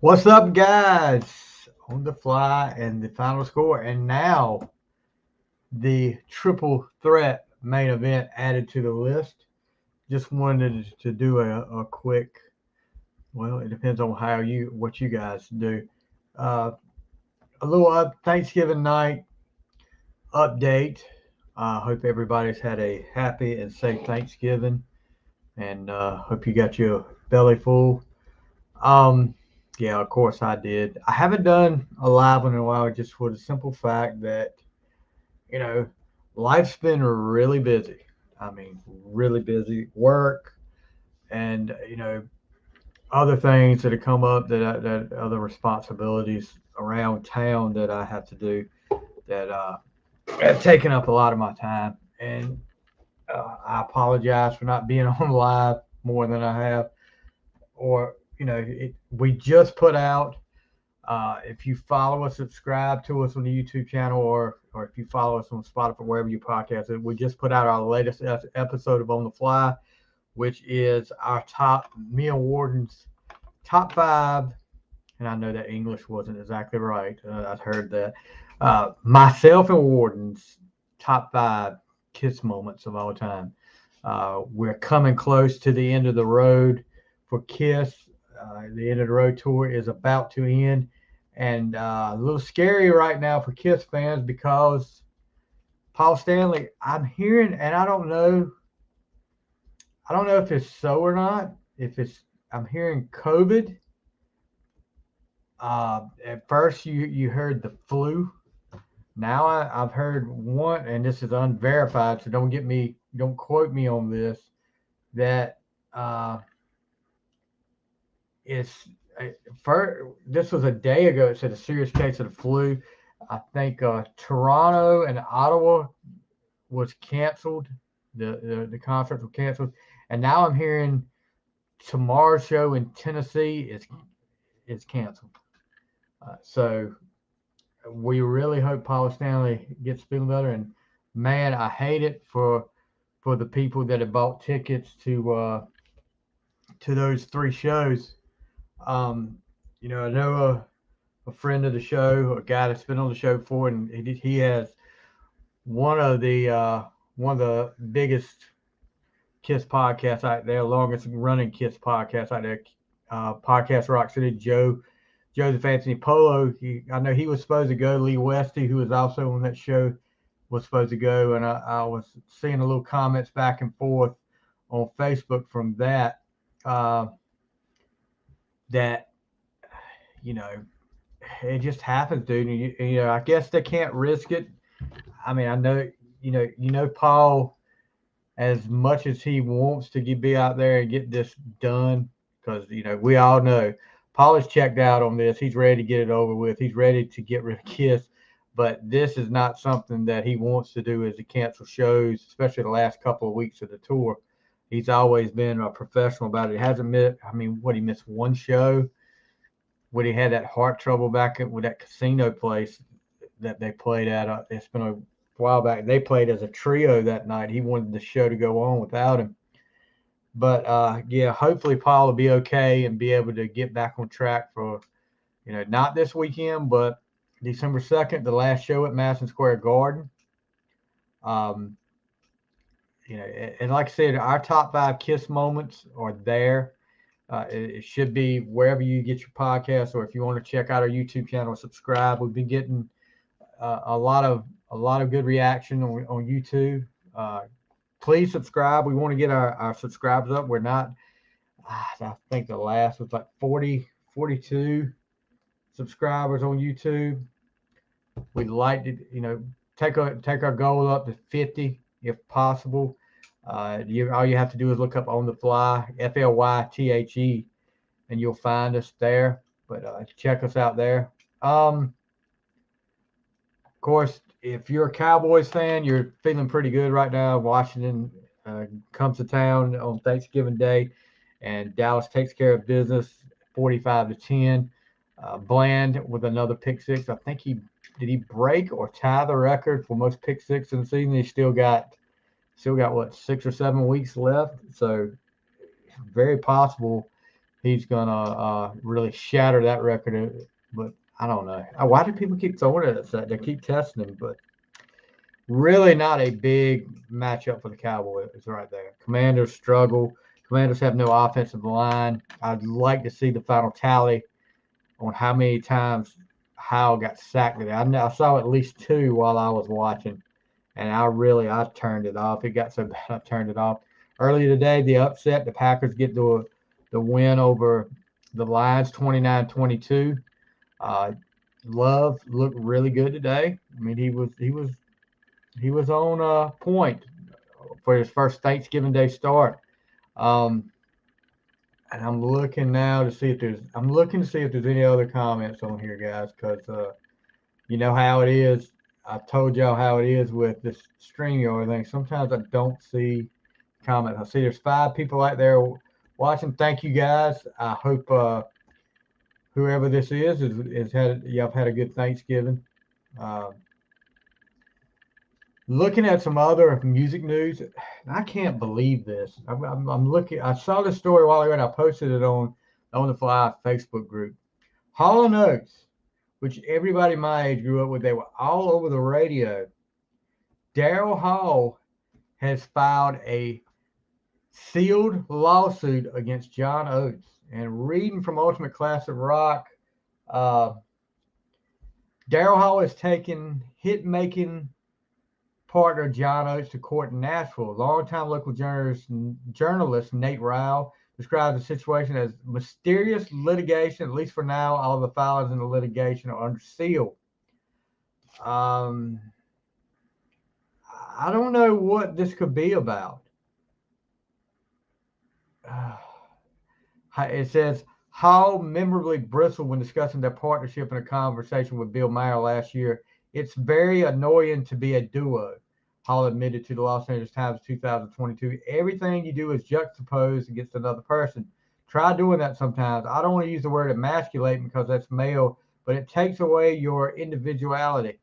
What's up, guys? On the fly and the final score, and now the triple threat main event added to the list. Just wanted to do a quick. Well, it depends on what you guys do. Uh, a little Thanksgiving night update. I hope everybody's had a happy and safe Thanksgiving, and hope you got your belly full. Um, yeah, of course I did. I haven't done a live one in a while, just for the simple fact that you know life's been really busy. I mean, really busy. Work and other things that have come up that other responsibilities around town that I have to do that have taken up a lot of my time. And I apologize for not being on live more than I have. Or we just put out. If you follow us, subscribe to us on the YouTube channel, or if you follow us on Spotify, wherever you podcast it, we just put out our latest episode of On the Fly, which is our me and Warden's top five. And I know that English wasn't exactly right. I heard that. Myself and Warden's top five kiss moments of all time. We're coming close to the end of the road for Kiss. The end of the road tour is about to end, and a little scary right now for Kiss fans because Paul Stanley. I'm hearing, and I don't know. I don't know if it's so or not. I'm hearing COVID. At first, you heard the flu. Now I've heard one, and this is unverified, so don't quote me on this. That it's this was a day ago. It said a serious case of the flu. I think Toronto and Ottawa was canceled. The concerts were canceled, and now I'm hearing tomorrow's show in Tennessee is canceled. So we really hope Paul Stanley gets feeling better. And man, I hate it for the people that have bought tickets to those three shows. I know a friend of the show, a guy that's been on the show before, and he has one of the biggest Kiss podcasts out there, longest running Kiss podcast out there, Podcast Rock City. Joseph Anthony Polo. I know he was supposed to go. Lee Westy, who was also on that show, was supposed to go, and I was seeing a little comments back and forth on Facebook from that. That it just happens, dude. And I guess they can't risk it. I mean, I know Paul, as much as he wants to be out there and get this done, because we all know Paul is checked out on this. He's ready to get it over with. He's ready to get rid of Kiss, but this is not something that he wants to do, is to cancel shows, especially the last couple of weeks of the tour. He's always been a professional about it. He hasn't missed. I mean, he missed one show when he had that heart trouble back with that casino place that they played at. It's been a while back. They played as a trio that night. He wanted the show to go on without him. But yeah, hopefully Paul will be okay and be able to get back on track for, not this weekend, but December 2nd, the last show at Madison Square Garden. And like I said, our top five Kiss moments are there. It should be wherever you get your podcast, or if you want to check out our YouTube channel, subscribe. We've been getting a lot of good reaction on YouTube. Please subscribe. We want to get our subscribers up. We're not. I think the last was like 42 subscribers on YouTube. We'd like to, take our goal up to 50 if possible. All you have to do is look up On the Fly, FLYTHE, and you'll find us there. But check us out there. Of course, if you're a Cowboys fan, you're feeling pretty good right now. Washington comes to town on Thanksgiving Day, and Dallas takes care of business, 45-10. Bland with another pick six. I think did he break or tie the record for most pick six in the season? He still got what, 6 or 7 weeks left. So very possible he's gonna really shatter that record. But I don't know. Why do people keep throwing it at that? They keep testing him, but really not a big matchup for the Cowboys right there. Commanders struggle. Commanders have no offensive line. I'd like to see the final tally on how many times Howell got sacked today. I saw at least 2 while I was watching, and I turned it off. It got so bad I turned it off. Earlier today, the upset, the Packers get the win over the Lions 29-22. Love looked really good today. I mean, he was on point for his first Thanksgiving Day start. And I'm looking now to see if there's any other comments on here, guys, because you know how it is. I told y'all how it is with this StreamYard thing. Sometimes I don't see comments. I see there's 5 people out there watching. Thank you, guys. I hope whoever this is y'all have had a good Thanksgiving. Looking at some other music news, I can't believe this. I'm looking. I saw this story a while ago, and I posted it on the Fly Facebook group. Hall & Oates, which everybody my age grew up with, they were all over the radio. Daryl Hall has filed a sealed lawsuit against John Oates. And reading from Ultimate Classic Rock, Daryl Hall has taken hit-making partner John Oates to court in Nashville. Longtime local journalist Nate Rao described the situation as mysterious litigation. At least for now, all the filings in the litigation are under seal. I don't know what this could be about. It says Hall memorably bristled when discussing their partnership in a conversation with Bill Maher last year. It's very annoying to be a duo, Hall admitted to the Los Angeles Times 2022. Everything you do is juxtaposed against another person. Try doing that sometimes. I don't want to use the word emasculate because that's male, but it takes away your individuality.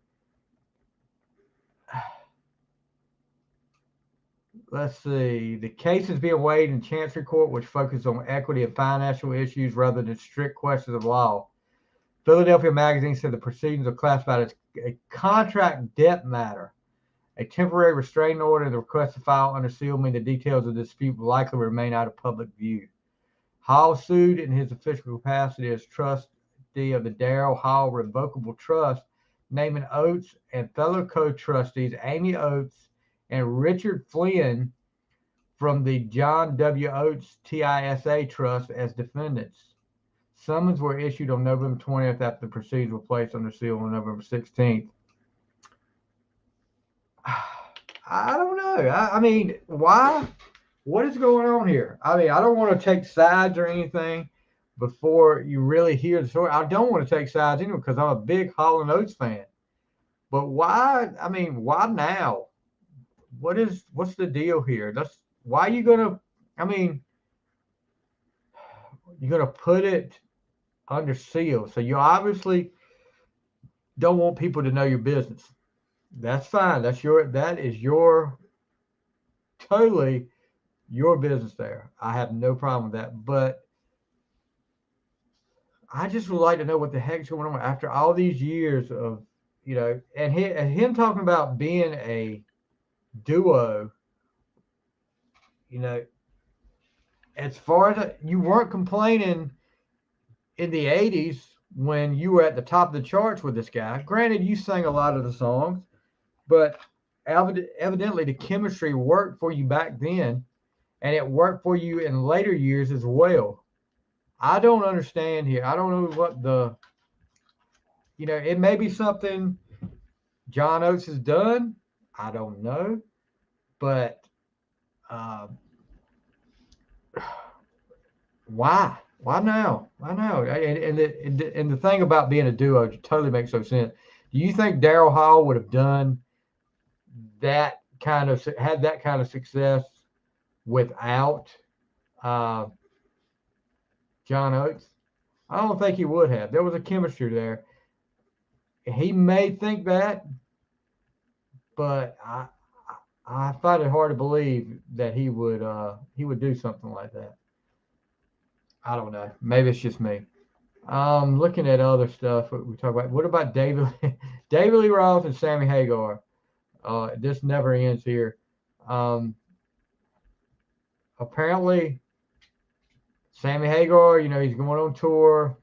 Let's see. The case is being weighed in Chancery Court, which focuses on equity and financial issues rather than strict questions of law. Philadelphia Magazine said the proceedings are classified as a contract debt matter. A temporary restraining order and the request to file under seal mean the details of the dispute will likely remain out of public view. Hall sued in his official capacity as trustee of the Daryl Hall Revocable Trust, naming Oates and fellow co-trustees Amy Oates and Richard Flynn from the John W. Oates TISA Trust as defendants. Summons were issued on November 20th after the proceedings were placed under seal on November 16th. I don't know. I mean, why? What is going on here? I mean, I don't want to take sides or anything before you really hear the story. I don't want to take sides anyway because I'm a big Hall & Oates fan. But why? I mean, why now? What's the deal here? Why are you gonna? I mean, you're gonna put it under seal. So you obviously don't want people to know your business. That's fine. That is your totally your business there. I have no problem with that. But I just would like to know what the heck's going on after all these years of, and him talking about being a duo, as far as you weren't complaining in the 80s when you were at the top of the charts with this guy. Granted, you sang a lot of the songs, but evidently the chemistry worked for you back then, and it worked for you in later years as well. I don't understand here. I don't know what it may be something John Oates has done. I don't know, but why? Why now? Why now? And the thing about being a duo totally makes no sense. Do you think Daryl Hall would have done had that kind of success without John Oates? I don't think he would have. There was a chemistry there. He may think that, but I find it hard to believe that he would do something like that. I don't know. Maybe it's just me. Looking at other stuff we talk about. What about David David Lee Roth and Sammy Hagar? This never ends here. Um, Apparently, Sammy Hagar, he's going on tour.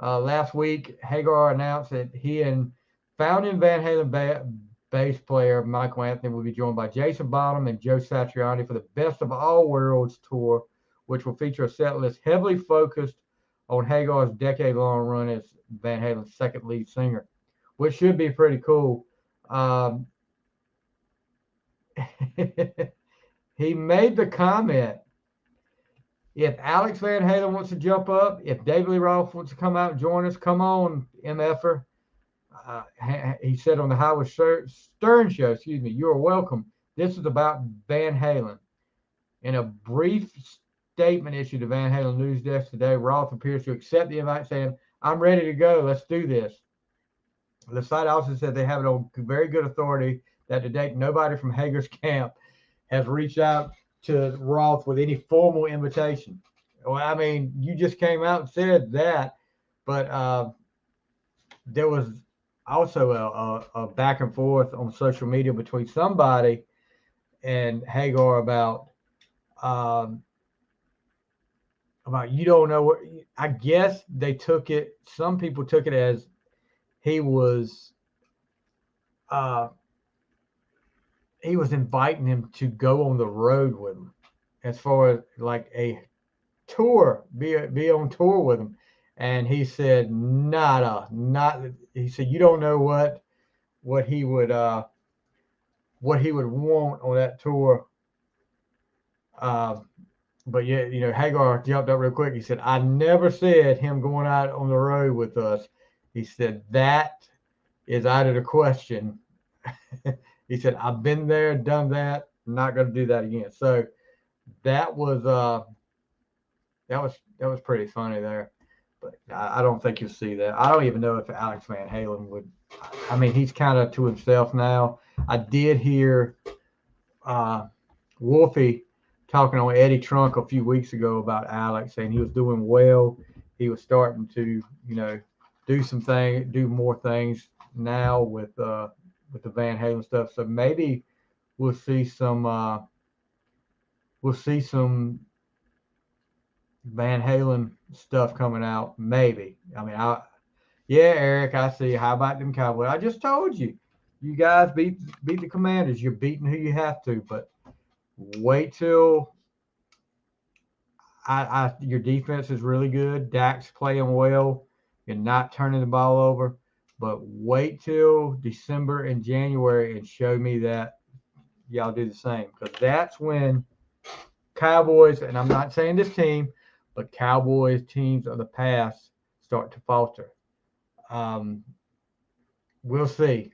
Last week, Hagar announced that he and founding Van Halen bass player Michael Anthony will be joined by Jason Bonham and Joe Satriani for the Best of All Worlds tour, which will feature a set list heavily focused on Hagar's decade-long run as Van Halen's second lead singer, which should be pretty cool. Um, he made the comment, if Alex Van Halen wants to jump up, if David Lee Roth wants to come out and join us, come on, MFer. He said on the Howard Stern show, you are welcome. This is about Van Halen. In a brief statement issued to Van Halen News Desk today, Roth appears to accept the invite, saying, I'm ready to go. Let's do this. The site also said they have it on very good authority that to date, nobody from Hager's camp has reached out to Roth with any formal invitation. Well, I mean, you just came out and said that, but there was also a back and forth on social media between somebody and Hagar um, about you don't know what. I guess they took it. Some people took it as he was uh, inviting him to go on the road with him, as far as like a tour, be on tour with him. And he said, nada, not. He said, you don't know what he would want on that tour. Uh, but yeah, Hagar jumped up real quick. He said, I never said him going out on the road with us. He said, that is out of the question. He said, I've been there, done that. I'm not going to do that again. So that was that was pretty funny there. But I don't think you'll see that. I don't even know if Alex Van Halen would. I mean, he's kind of to himself now. I did hear Wolfie talking on Eddie Trunk a few weeks ago about Alex, saying he was doing well. He was starting to, do more things now with the Van Halen stuff. So maybe we'll see some Van Halen stuff coming out. Maybe. I mean, yeah, Eric, I see. How about them Cowboys? I just told you, you guys beat the Commanders. You're beating who you have to, but wait till your defense is really good. Dak's playing well. You're not turning the ball over, but wait till December and January and show me that y'all do the same, because that's when Cowboys, and I'm not saying this team, but Cowboys teams of the past start to falter. We'll see.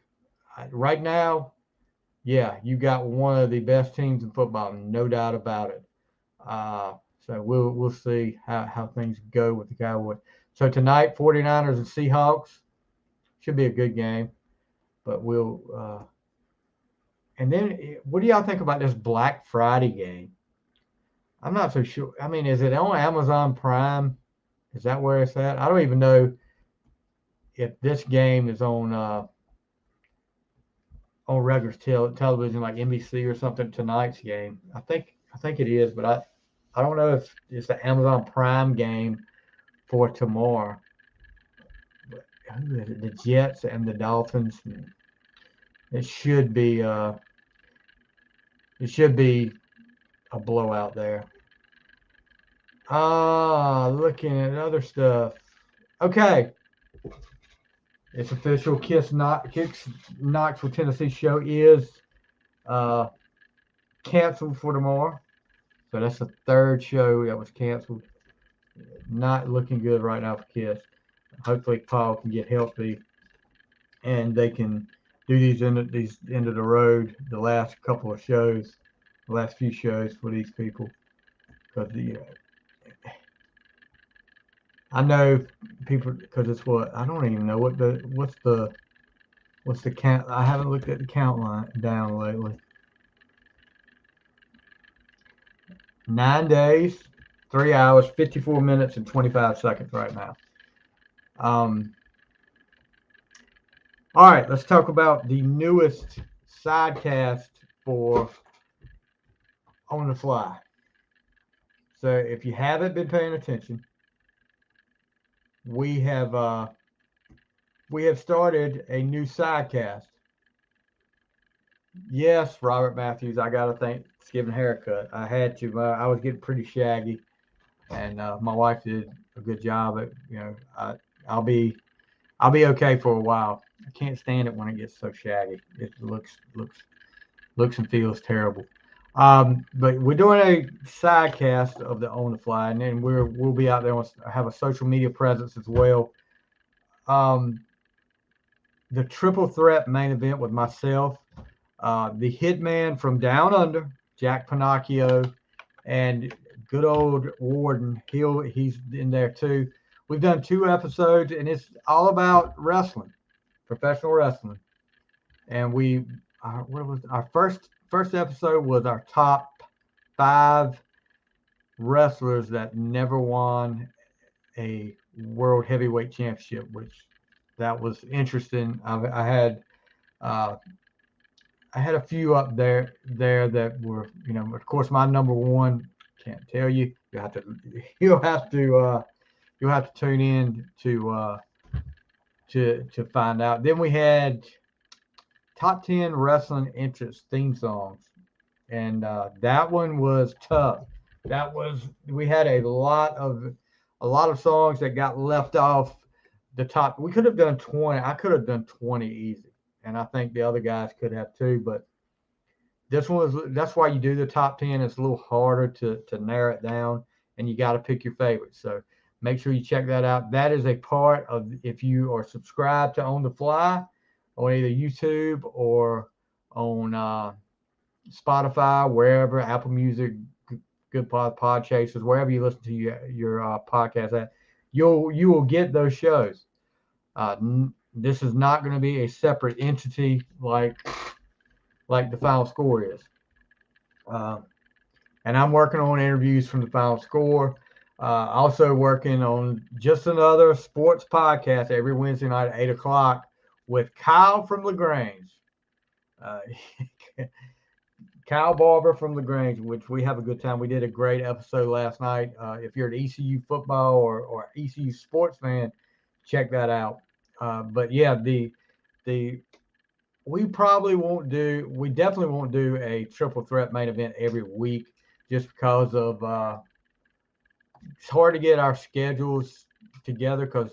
Right now, yeah, you got one of the best teams in football, no doubt about it. So we'll see how things go with the Cowboys. So tonight, 49ers and Seahawks should be a good game, but and then what do y'all think about this Black Friday game? I'm not so sure. I mean, is it on Amazon Prime? Is that where it's at? I don't even know if this game is on regular television like NBC or something. Tonight's game, I think it is, but I don't know if it's the Amazon Prime game for tomorrow. But who is it? The Jets and the Dolphins. It should be a blowout there. Looking at other stuff. Okay. It's official. Kicks Knoxville, Tennessee show is canceled for tomorrow. So that's the third show that was canceled. Not looking good right now for Kiss. Hopefully Paul can get healthy and they can do these end of the road, the last couple of shows, the last few shows for these people. Because I know people, because it's what I don't even know what's the count. I haven't looked at the count line down lately. 9 days. 3 hours, 54 minutes, and 25 seconds right now. All right, let's talk about the newest sidecast for On the Fly. So if you haven't been paying attention, we have started a new sidecast. Yes, Robert Matthews, I gotta thank Thanksgiving haircut. I had to. I was getting pretty shaggy, and my wife did a good job. At I'll be okay for a while. I can't stand it when it gets so shaggy. It looks and feels terrible. But we're doing a sidecast of the On the Fly, and then we'll be out there and have a social media presence as well. The triple threat main event with myself, the Hitman from Down Under, Jack Pinocchio, and good old Warden. He's in there too. We've done 2 episodes, and it's all about wrestling, professional wrestling. And what was our first episode was our top 5 wrestlers that never won a world heavyweight championship, which that was interesting. Uh, I had a few up there that were, of course, my number one. Can't tell you. You'll have to you'll have to tune in to find out. Then we had top 10 wrestling entrance theme songs, and that one was tough. We had a lot of songs that got left off the top. We could have done 20. I could have done 20 easy, and I think the other guys could have too. But that's why you do the top 10. It's a little harder to narrow it down, and you got to pick your favorites. So make sure you check that out. That is a part of, if you are subscribed to On the Fly on either YouTube or on Spotify, wherever, Apple Music, Good Pod Chasers, wherever you listen to your podcast at, you will get those shows. This is not going to be a separate entity like the Final Score is. And I'm working on interviews from the Final Score. Also working on just another sports podcast every Wednesday night at 8 o'clock with Kyle from LaGrange. Kyle Barber from LaGrange, which we have a good time. We did a great episode last night. If you're an ECU football or ECU sports fan, check that out. But yeah, we definitely won't do a triple threat main event every week just because of it's hard to get our schedules together because,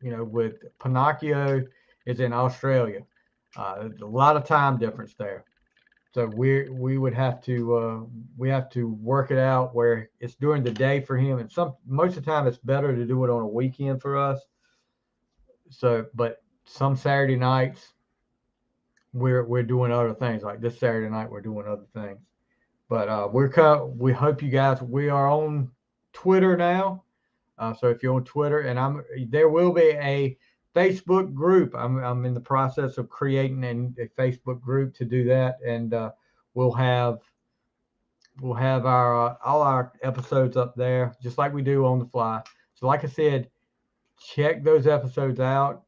with Pinocchio is in Australia. There's a lot of time difference there. So we would have to work it out where it's during the day for him, and most of the time it's better to do it on a weekend for us. So, but some Saturday nights we're doing other things. Like this Saturday night we're doing other things. But we hope you guys. We are on Twitter now, so if you're on Twitter, and there will be a Facebook group. I'm in the process of creating a Facebook group to do that, and we'll have our all our episodes up there, just like we do On the Fly. So, like I said, check those episodes out.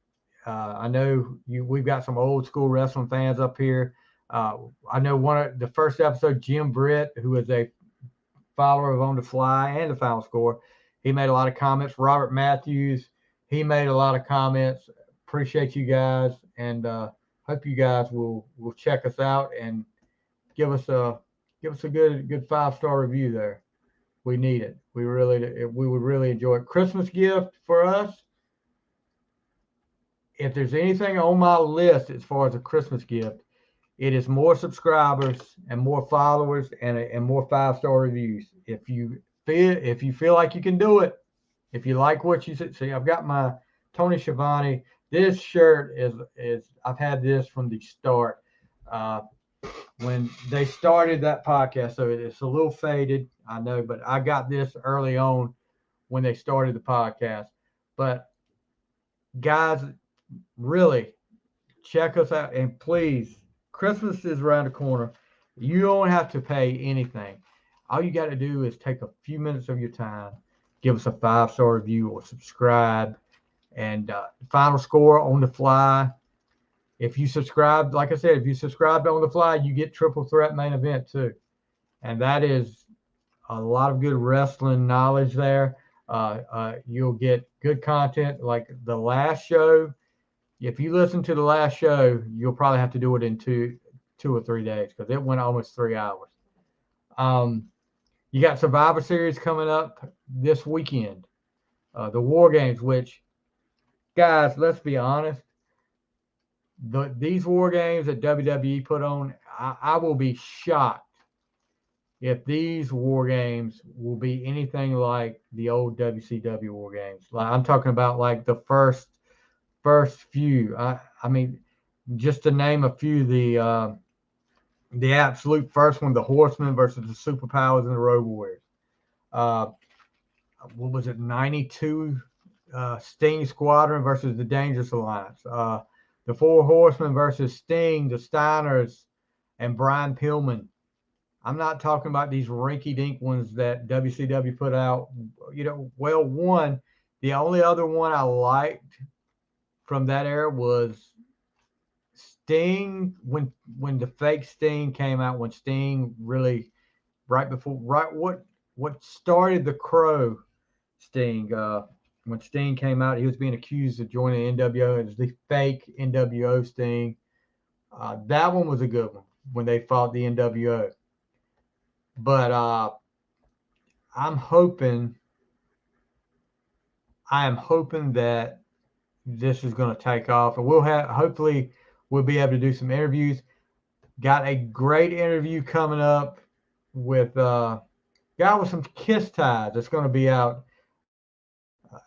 I know we've got some old school wrestling fans up here. I know one of the first episode, Jim Britt, who is a follower of On the Fly and the Final Score, he made a lot of comments. Robert Matthews, he made a lot of comments. Appreciate you guys, and hope you guys will check us out and give us a good 5-star review there. We need it. We would really enjoy it. Christmas gift for us. If there's anything on my list as far as a Christmas gift, it is more subscribers and more followers and more 5-star reviews. If you feel like you can do it, if you like what you see, I've got my Tony Schiavone. This shirt is I've had this from the start. When they started that podcast, so it's a little faded, I know, but I got this early on when they started the podcast. But guys, really check us out, and please, Christmas is around the corner. You don't have to pay anything. All you got to do is take a few minutes of your time, give us a 5-star review or subscribe. And final score on the fly. If you subscribe, like I said, if you subscribe on the fly, you get Triple Threat main event too. And that is a lot of good wrestling knowledge there. You'll get good content like the last show. If you listen to the last show, you'll probably have to do it in two or 3 days because it went almost 3 hours. You got Survivor Series coming up this weekend. The War Games, which, guys, let's be honest, these War Games that WWE put on, I will be shocked if these War Games will be anything like the old WCW War Games. Like I'm talking about like the first few. I mean, just to name a few, the absolute first one, the Horsemen versus the Superpowers and the Road Warriors. What was it, 92 Sting Squadron versus the Dangerous Alliance. The Four Horsemen versus Sting, the Steiners, and Brian Pillman. I'm not talking about these rinky-dink ones that WCW put out. You know, well, the only other one I liked from that era was Sting, when the fake Sting came out, when Sting really, what started the Crow Sting, when Sting came out, he was being accused of joining NWO. It was the fake NWO Sting. That one was a good one when they fought the NWO. But I am hoping that this is going to take off, and hopefully we'll be able to do some interviews. Got a great interview coming up with a guy with some Kiss ties. It's going to be out.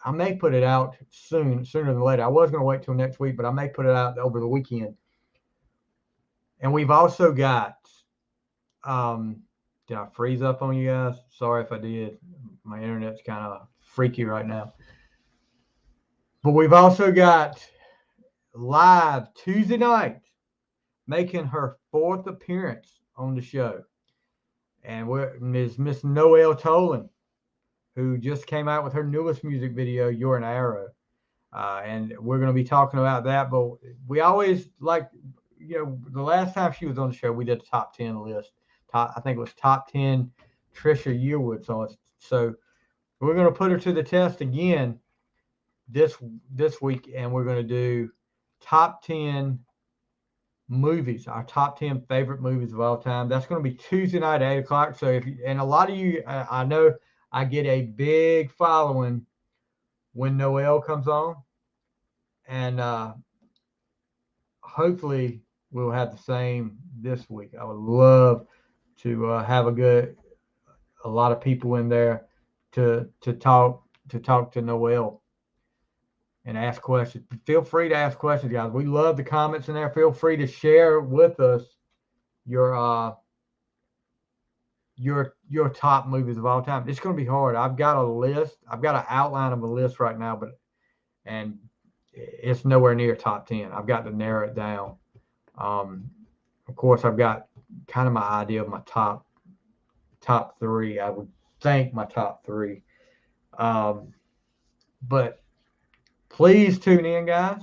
I may put it out sooner than later. I was going to wait till next week, but I may put it out over the weekend. And we've also got, did I freeze up on you guys? Sorry if I did. My internet's kind of freaky right now. But we've also got live Tuesday night making her 4th appearance on the show. And Miss Noelle Tolan, who just came out with her newest music video, You're an Arrow. And we're going to be talking about that. But we always like, the last time she was on the show, we did the top 10 list. I think it was top 10 Trisha Yearwood songs. So we're going to put her to the test again this week, and we're going to do top 10 movies, our top 10 favorite movies of all time. That's going to be Tuesday night at 8 o'clock. So and a lot of you, I know I get a big following when Noelle comes on, and hopefully we'll have the same this week. I would love to have a lot of people in there to talk to Noelle and ask questions. Feel free to ask questions, guys. We love the comments in there. Feel free to share with us your top movies of all time. It's going to be hard. I've got a list. I've got an outline of a list right now, and it's nowhere near top 10. I've got to narrow it down. Of course, I've got kind of my idea of my top 3. I would think my top 3. But please tune in, guys.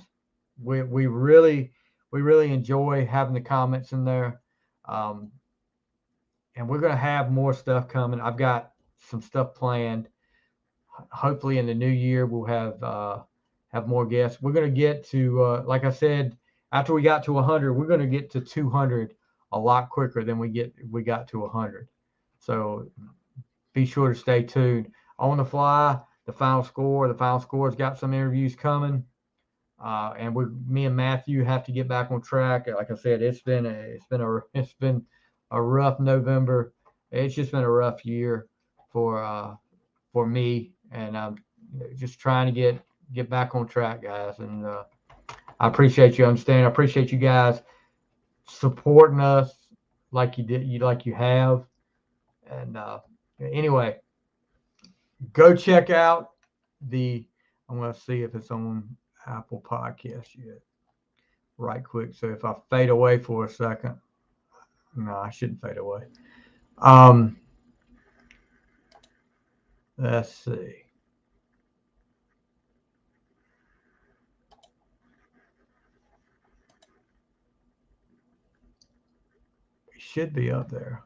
We really enjoy having the comments in there. And we're going to have more stuff coming. I've got some stuff planned. Hopefully in the new year, we'll have more guests. We're going to get to, like I said, after we got to 100, we're going to get to 200 a lot quicker than we got to 100. So be sure to stay tuned. On the fly, the final score's got some interviews coming. And me and Matthew have to get back on track. Like I said, it's been a rough November. It's just been a rough year for me, and I'm just trying to get back on track, guys. And I appreciate you understanding. I appreciate you guys supporting us like you have. And anyway, go check out I'm going to see if it's on Apple Podcasts yet. Right quick. So if I fade away for a second. No, I shouldn't fade away. Let's see. It should be up there.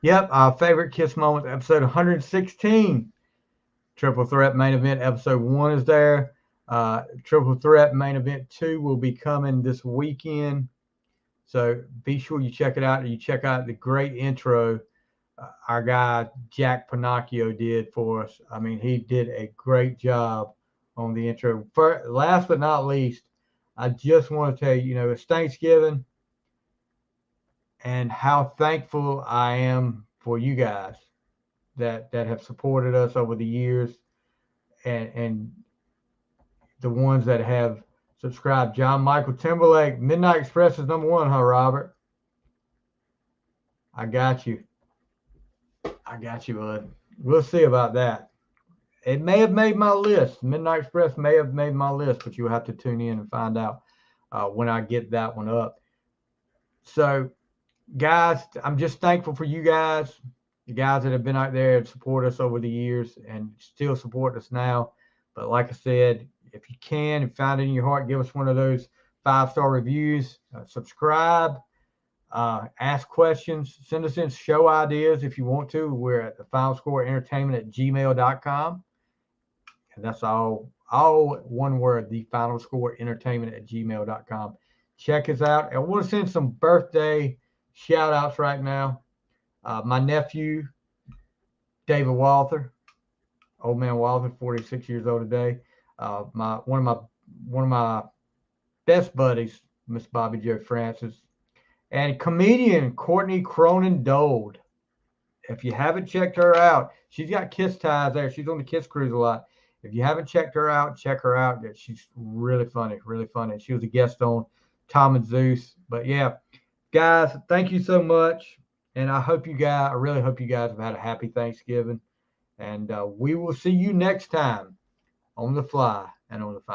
Yep, our favorite Kiss moments, episode 116. Triple Threat main event, episode 1 is there. Triple Threat main event 2 will be coming this weekend. So be sure you check it out. You check out the great intro our guy Jack Pinocchio did for us. I mean, he did a great job on the intro. Last but not least, I just want to tell you, it's Thanksgiving and how thankful I am for you guys that have supported us over the years and the ones that have subscribed. John Michael Timberlake, Midnight Express is number 1, huh, Robert? I got you. I got you, bud. We'll see about that. It may have made my list. Midnight Express may have made my list, but you'll have to tune in and find out when I get that one up. So, guys, I'm just thankful for you guys, the guys that have been out there and support us over the years and still support us now. But like I said, if you can, if you find it in your heart, give us one of those 5-star reviews, subscribe, ask questions, send us in show ideas if you want to. We're at the Final Score Entertainment at gmail.com. And that's all one word, the Final Score Entertainment at gmail.com. Check us out. I want to send some birthday shout outs right now. My nephew, David Walther, old man Walther, 46 years old today. One of my best buddies, Miss Bobby Jo Francis, and comedian Courtney Cronin Dold. If you haven't checked her out, she's got Kiss ties there. She's on the Kiss cruise a lot. If you haven't checked her out, check her out. She's really funny, really funny. She was a guest on Tom and Zeus. But yeah, guys, thank you so much. And I really hope you guys have had a happy Thanksgiving. And we will see you next time on the fly and on the final.